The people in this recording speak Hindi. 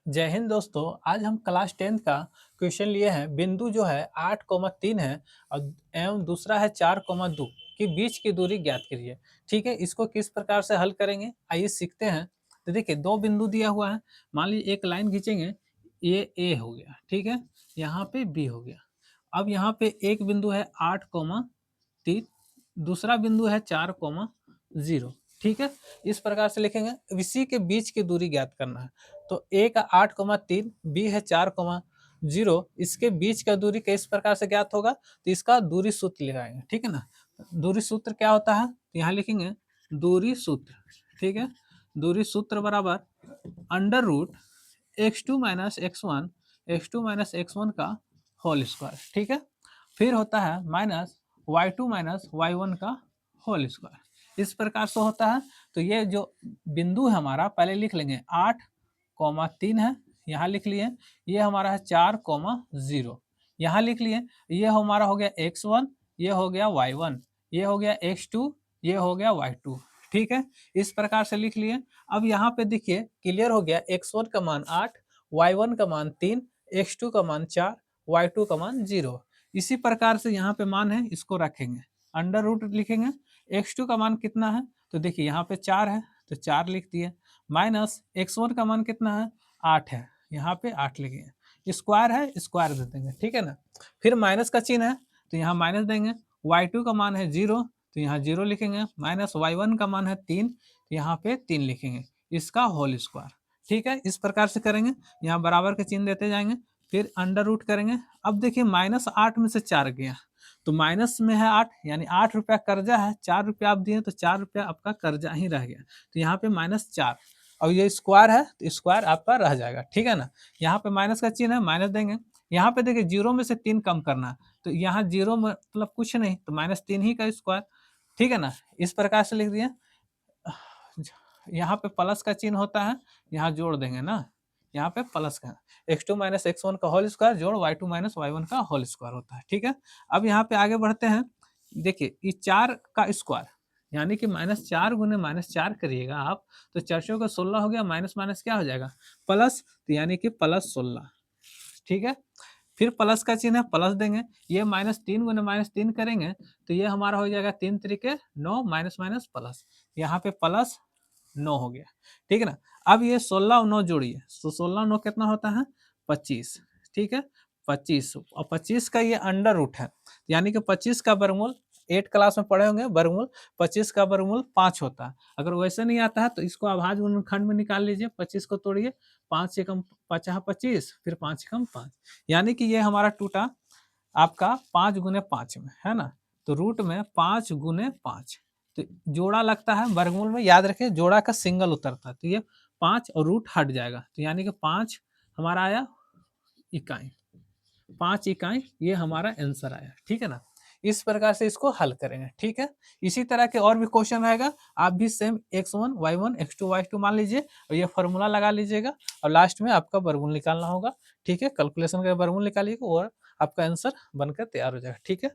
जय हिंद दोस्तों। आज हम क्लास 10th का क्वेश्चन लिए हैं। बिंदु जो है 8,3 है और एवं दूसरा है 4,2 के बीच की दूरी ज्ञात करिए। ठीक है, इसको किस प्रकार से हल करेंगे आइए सीखते हैं। तो देखिए, दो बिंदु दिया हुआ है। मान लीजिए एक लाइन खींचेंगे, ये ए हो गया, ठीक है, यहाँ पे बी हो गया। अब यहाँ पे एक बिंदु है 8,3, दूसरा बिंदु है 4,0। ठीक है, इस प्रकार से लिखेंगे। इसी के बीच की दूरी ज्ञात करना है। तो ए का 8,3, बी है 4,0, इसके बीच का दूरी किस प्रकार से ज्ञात होगा? तो इसका दूरी सूत्र लगाएंगे, ठीक है ना। दूरी सूत्र क्या होता है? तो यहाँ लिखेंगे दूरी सूत्र, ठीक है। दूरी सूत्र बराबर under root x2 minus x1, x2 minus x1 का होल स्क्वायर, ठीक है। फिर होता है माइनस y2 माइनस y1 का होल स्क्वायर। इस प्रकार से होता है। तो ये जो बिंदु है हमारा, पहले लिख लेंगे 8,3 है, यहाँ लिख लिए। ये हमारा है 4,0, यहाँ लिख लिए। ये हमारा हो गया x1, ये हो गया y1, ये हो गया x2, ये हो गया y2, ठीक है। इस प्रकार से लिख लिए। अब यहाँ पे देखिए क्लियर हो गया। x1 का मान 8, y1 का मान 3, x2 का मान 4, y2 का मान 0। इसी प्रकार से यहाँ पे मान है, इसको रखेंगे, अंडर रूट लिखेंगे। x2 का मान कितना है? तो देखिए यहाँ पे 4 है, तो 4 लिख दिए। माइनस x1 का मान कितना है? 8 है, यहाँ पे 8 लिखेंगे। स्क्वायर है, स्क्वायर दे देंगे, ठीक है ना। फिर माइनस का चिन्ह है, तो यहाँ माइनस देंगे। y2 का मान है 0, तो यहाँ 0 लिखेंगे। माइनस y1 का मान है 3, तो यहाँ पे 3 लिखेंगे, इसका होल स्क्वायर, ठीक है। इस प्रकार से करेंगे, यहाँ बराबर के चिन्ह देते जाएंगे, फिर अंडर रूट करेंगे। अब देखिए -8 में से 4 गया, तो माइनस में है 8, यानी 8 रुपया कर्जा है, 4 रुपया आप दिए तो 4 रुपया आपका कर्जा ही रह गया। तो यहाँ पे -4, और ये स्क्वायर है तो स्क्वायर आपका रह जाएगा, ठीक है ना। यहाँ पे माइनस का चिन्ह है, माइनस देंगे। यहाँ पे देखिए 0 में से 3 कम करना है, तो यहाँ 0 मतलब कुछ नहीं, तो -3 ही का स्क्वायर, ठीक है ना। इस प्रकार से लिख दिए। यहाँ पे प्लस का चिन्ह होता है, यहाँ जोड़ देंगे ना, यहाँ पे प्लस का x2 माइनस x1 का होल स्क्वायर जोड़ y2 माइनस y1 का होल स्क्वायर होता है, ठीक है। अब यहाँ पे आगे बढ़ते हैं। देखिए इस 4 का स्क्वायर, यानी कि -4 गुने -4 करिएगा आप, तो 4 का 16 हो गया। माइनस माइनस क्या हो जाएगा? प्लस, तो यानी कि +16, ठीक है। फिर प्लस का चिन्ह है, प्लस देंगे। ये -3 गुने -3 करेंगे, तो ये हमारा हो जाएगा 3 तरीके 9, माइनस माइनस प्लस, यहाँ पे प्लस 9 हो गया, ठीक है ना। अब ये 16 और 9 जोड़िए, तो 16 9 कितना होता है? 25, ठीक है। 25 और 25 का ये अंडर रूट है, यानी कि 25 का वर्गमूल 8 क्लास में पढ़े होंगे। वर्गमूल 25 का वर्गमूल 5 होता है। अगर वैसे नहीं आता है तो इसको अभाज्य गुणनखंड में निकाल लीजिए। 25 को तोड़िए, 5 से कम 50 25, फिर 5 से कम 5, यानी कि ये हमारा टूटा आपका 5 गुने 5 में, है ना। तो रूट में 5 गुने 5, तो जोड़ा लगता है वर्गमूल में, याद रखिए जोड़ा का सिंगल उतरता है, तो ये 5 और रूट हट जाएगा, तो यानी कि 5 हमारा आया इकाई, 5 इकाई ये हमारा आंसर आया, ठीक है ना। इस प्रकार से इसको हल करेंगे, ठीक है। इसी तरह के और भी क्वेश्चन रहेगा, आप भी same x1 y1 x2 y2 मान लीजिए और ये फॉर्मूला लगा लीजिएगा, और लास्ट में आपका वर्गमूल निकालना होगा, ठीक है। कैलकुलेशन का वर्गमूल निकालिएगा और आपका आंसर बनकर तैयार हो जाएगा, ठीक है।